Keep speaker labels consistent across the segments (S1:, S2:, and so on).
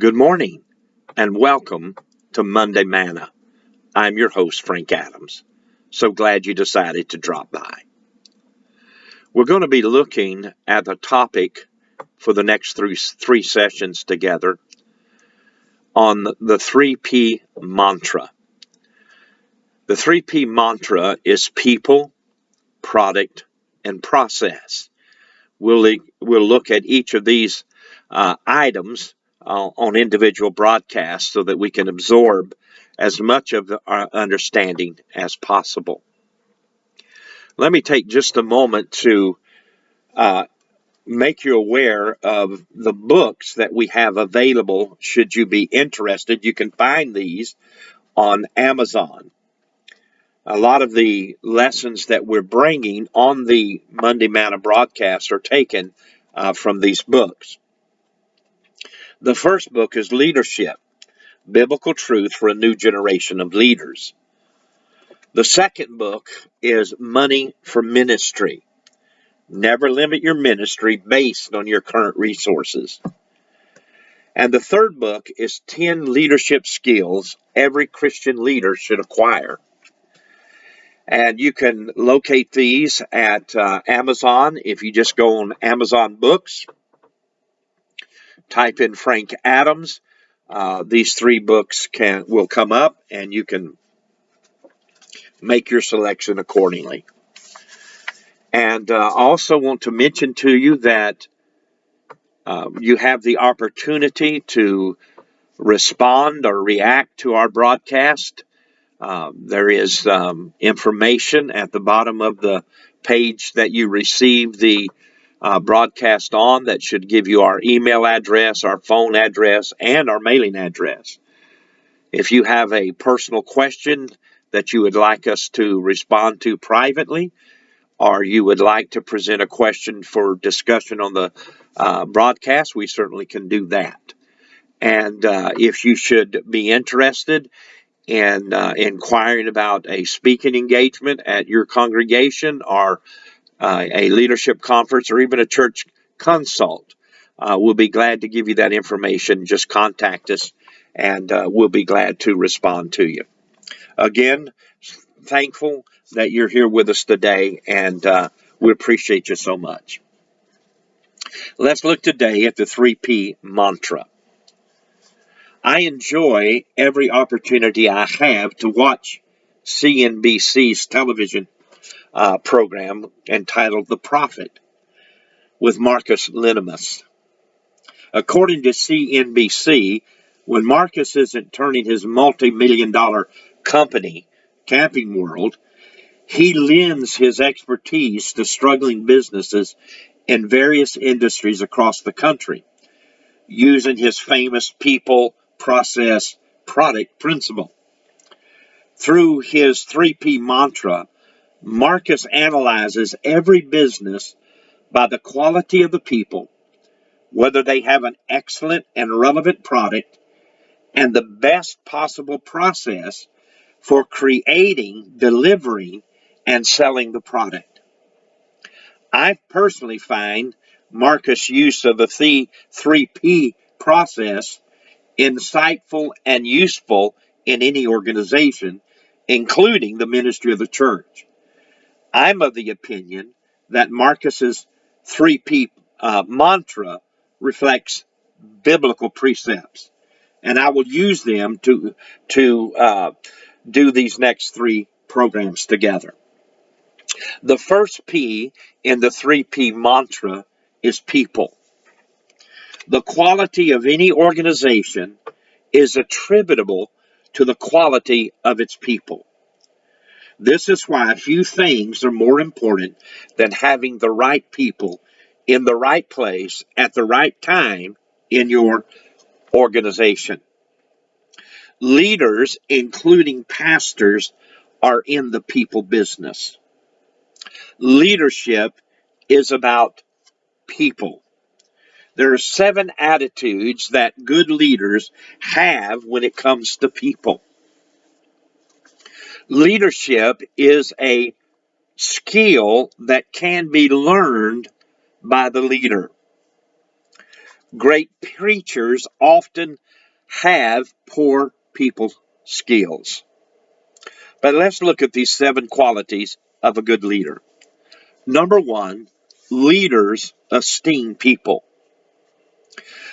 S1: Good morning and welcome to Monday Manna. I'm your host, Frank Adams. So glad you decided to drop by. We're going to be looking at a topic for the next three sessions together on the 3P mantra. The 3P mantra is people, product, and process. We'll look at each of these items on individual broadcasts so that we can absorb as much of our understanding as possible. Let me take just a moment to make you aware of the books that we have available should you be interested. You can find these on Amazon. A lot of the lessons that we're bringing on the Monday Manna broadcast are taken from these books. The first book is Leadership, Biblical Truth for a New Generation of Leaders. The second book is Money for Ministry. Never limit your ministry based on your current resources. And the third book is 10 Leadership Skills Every Christian Leader Should Acquire. And you can locate these at Amazon. If you just go on Amazon Books, type in Frank Adams. These three books will come up, and you can make your selection accordingly. And I also want to mention to you that you have the opportunity to respond or react to our broadcast. There is information at the bottom of the page that you receive the broadcast on that should give you our email address, our phone address, and our mailing address. If you have a personal question that you would like us to respond to privately, or you would like to present a question for discussion on the broadcast, we certainly can do that. And if you should be interested in inquiring about a speaking engagement at your congregation or a leadership conference or even a church consult, we'll be glad to give you that information. Just contact us and we'll be glad to respond to you. Again, thankful that you're here with us today, and we appreciate you so much. Let's look today at the 3P mantra. I enjoy every opportunity I have to watch CNBC's television program entitled The Prophet with Marcus Lemonis. According to CNBC, when Marcus isn't turning his multi-million-dollar company, Camping World, he lends his expertise to struggling businesses in various industries across the country, using his famous people, process, product principle. Through his 3P mantra, Marcus analyzes every business by the quality of the people, whether they have an excellent and relevant product, and the best possible process for creating, delivering, and selling the product. I personally find Marcus' use of the 3P process insightful and useful in any organization, including the ministry of the church. I'm of the opinion that Marcus's 3P mantra reflects biblical precepts, and I will use them to do these next three programs together. The first P in the 3P mantra is people. The quality of any organization is attributable to the quality of its people. This is why few things are more important than having the right people in the right place at the right time in your organization. Leaders, including pastors, are in the people business. Leadership is about people. There are 7 attitudes that good leaders have when it comes to people. Leadership is a skill that can be learned by the leader. Great preachers often have poor people skills. But let's look at these 7 qualities of a good leader. Number 1, leaders esteem people.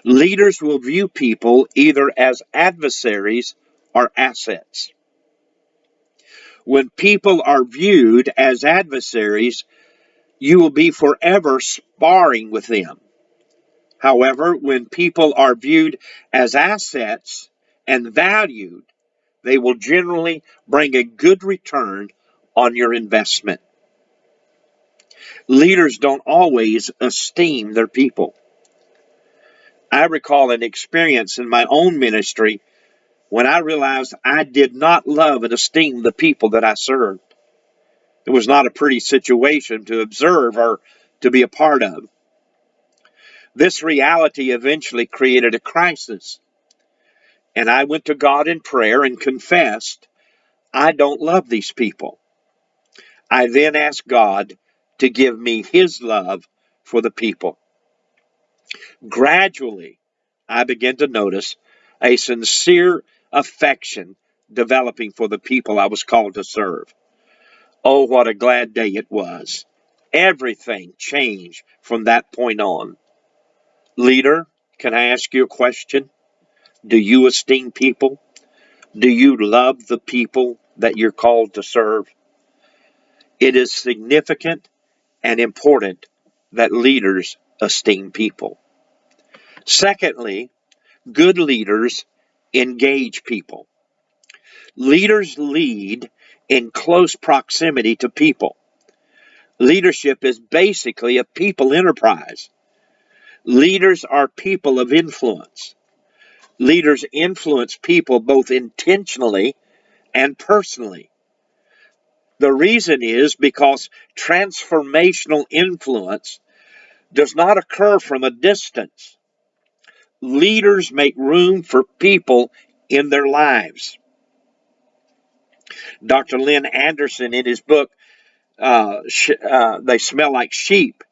S1: Leaders will view people either as adversaries or assets. When people are viewed as adversaries, you will be forever sparring with them. However, when people are viewed as assets and valued, they will generally bring a good return on your investment. Leaders don't always esteem their people. I recall an experience in my own ministry when I realized I did not love and esteem the people that I served. It was not a pretty situation to observe or to be a part of. This reality eventually created a crisis, and I went to God in prayer and confessed, I don't love these people. I then asked God to give me His love for the people. Gradually, I began to notice a sincere affection developing for the people I was called to serve. Oh, what a glad day it was. Everything changed from that point on. Leader, can I ask you a question? Do you esteem people? Do you love the people that you're called to serve? It is significant and important that leaders esteem people. Secondly, good leaders engage people. Leaders lead in close proximity to people. Leadership is basically a people enterprise. Leaders are people of influence. Leaders influence people both intentionally and personally. The reason is because transformational influence does not occur from a distance. Leaders make room for people in their lives. Dr. Lynn Anderson, in his book, They Smell Like Sheep,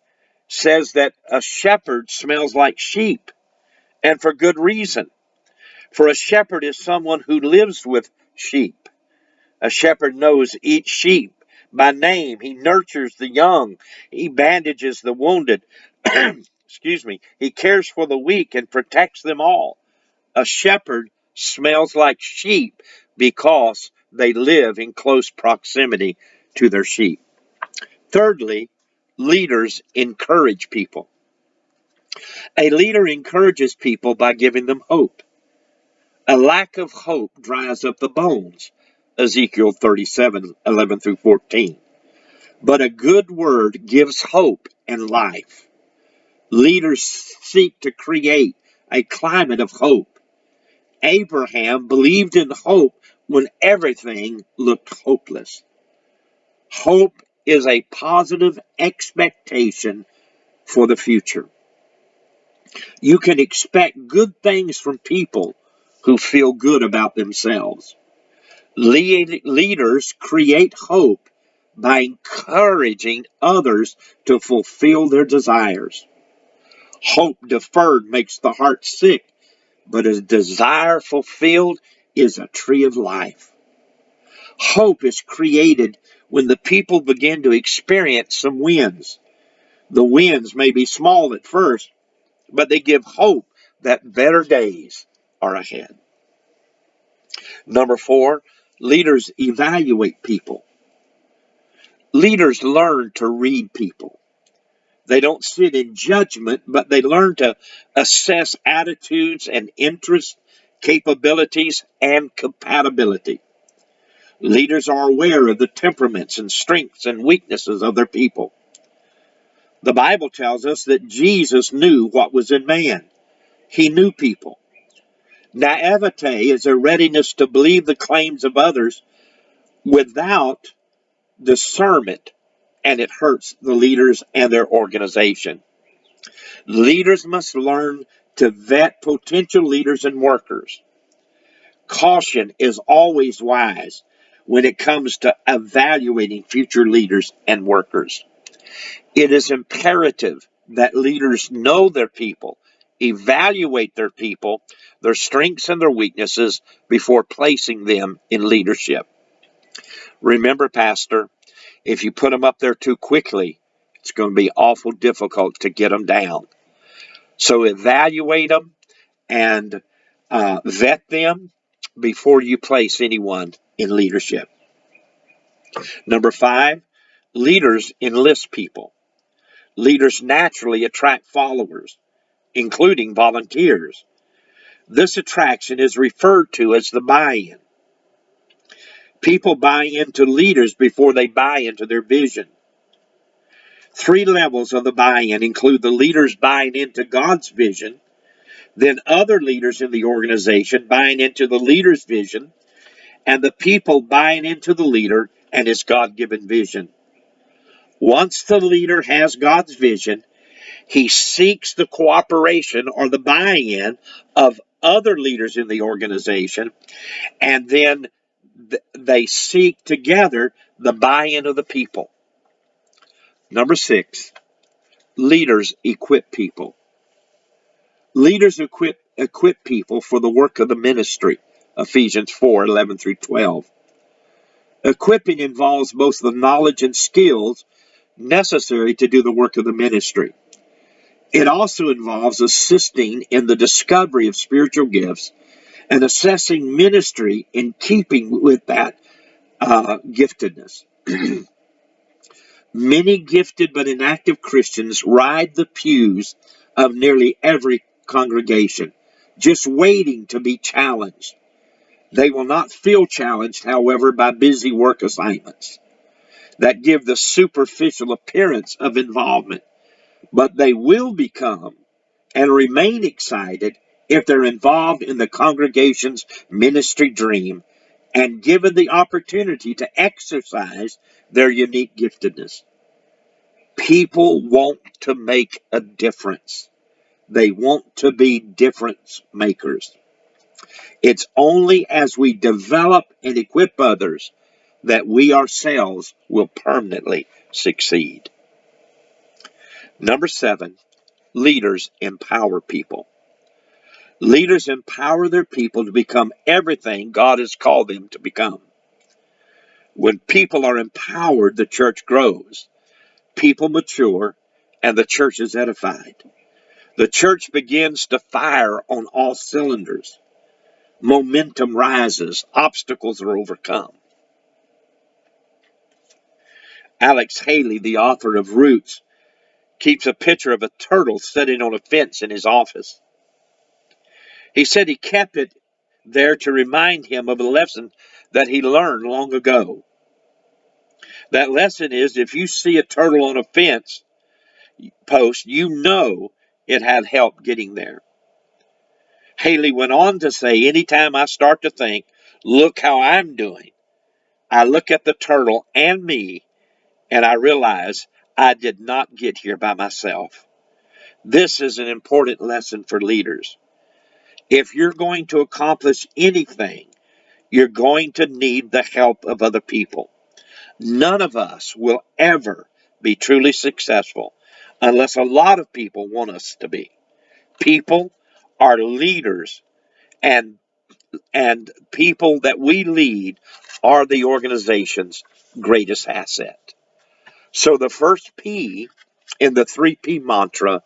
S1: says that a shepherd smells like sheep, and for good reason. For a shepherd is someone who lives with sheep. A shepherd knows each sheep by name. He nurtures the young. He bandages the wounded. Excuse me. He cares for the weak and protects them all. A shepherd smells like sheep because they live in close proximity to their sheep. Thirdly, leaders encourage people. A leader encourages people by giving them hope. A lack of hope dries up the bones. Ezekiel 37:11 through 14. But a good word gives hope and life. Leaders seek to create a climate of hope. Abraham believed in hope when everything looked hopeless. Hope is a positive expectation for the future. You can expect good things from people who feel good about themselves. Leaders create hope by encouraging others to fulfill their desires. Hope deferred makes the heart sick, but a desire fulfilled is a tree of life. Hope is created when the people begin to experience some wins. The wins may be small at first, but they give hope that better days are ahead. Number 4, leaders evaluate people. Leaders learn to read people. They don't sit in judgment, but they learn to assess attitudes and interests, capabilities, and compatibility. Leaders are aware of the temperaments and strengths and weaknesses of their people. The Bible tells us that Jesus knew what was in man. He knew people. Naivete is a readiness to believe the claims of others without discernment, and it hurts the leaders and their organization. Leaders must learn to vet potential leaders and workers. Caution is always wise when it comes to evaluating future leaders and workers. It is imperative that leaders know their people evaluate their people, their strengths and their weaknesses before placing them in leadership. Remember, Pastor, if you put them up there too quickly, it's going to be awful difficult to get them down. So evaluate them and vet them before you place anyone in leadership. Number 5, leaders enlist people. Leaders naturally attract followers, including volunteers. This attraction is referred to as the buy-in. People buy into leaders before they buy into their vision. 3 levels of the buy-in include the leaders buying into God's vision, then other leaders in the organization buying into the leader's vision, and the people buying into the leader and his God-given vision. Once the leader has God's vision, he seeks the cooperation or the buy-in of other leaders in the organization, and then they seek together the buy-in of the people. Number 6, leaders equip people. Leaders equip people for the work of the ministry. Ephesians 4:11 through 12. Equipping involves both the knowledge and skills necessary to do the work of the ministry. It also involves assisting in the discovery of spiritual gifts and assessing ministry in keeping with that giftedness. Many gifted but inactive Christians ride the pews of nearly every congregation, just waiting to be challenged. They will not feel challenged, however, by busy work assignments that give the superficial appearance of involvement, but they will become and remain excited if they're involved in the congregation's ministry dream and given the opportunity to exercise their unique giftedness. People want to make a difference. They want to be difference makers. It's only as we develop and equip others that we ourselves will permanently succeed. Number 7, leaders empower people. Leaders empower their people to become everything God has called them to become. When people are empowered, the church grows, people mature, and the church is edified. The church begins to fire on all cylinders. Momentum rises, obstacles are overcome. Alex Haley, the author of Roots, keeps a picture of a turtle sitting on a fence in his office. He said he kept it there to remind him of a lesson that he learned long ago. That lesson is, if you see a turtle on a fence post, you know it had help getting there. Haley went on to say, anytime I start to think, look how I'm doing, I look at the turtle and me, and I realize I did not get here by myself. This is an important lesson for leaders. If you're going to accomplish anything, you're going to need the help of other people. None of us will ever be truly successful unless a lot of people want us to be. People are leaders, and people that we lead are the organization's greatest asset. So the first P in the 3P mantra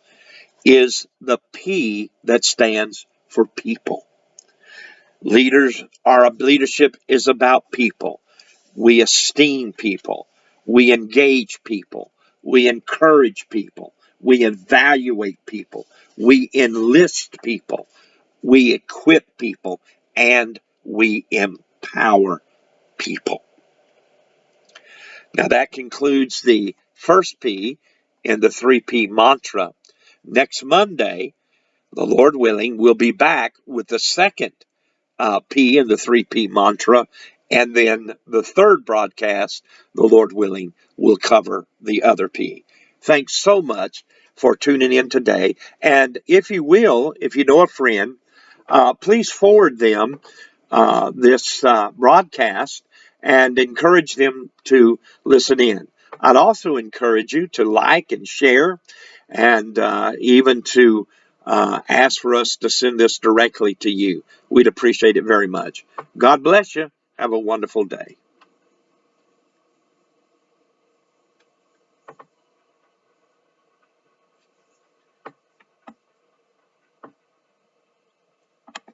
S1: is the P that stands for people. Leadership is about people. We esteem people. We engage people. We encourage people. We evaluate people. We enlist people. We equip people. And we empower people. Now that concludes the first P in the 3P mantra. Next Monday, the Lord willing, we'll be back with the second P in the 3P mantra. And then the third broadcast, the Lord willing, will cover the other P. Thanks so much for tuning in today. And if you will, if you know a friend, please forward them this broadcast and encourage them to listen in. I'd also encourage you to like and share and even to ask for us to send this directly to you. We'd appreciate it very much. God bless you. Have a wonderful day.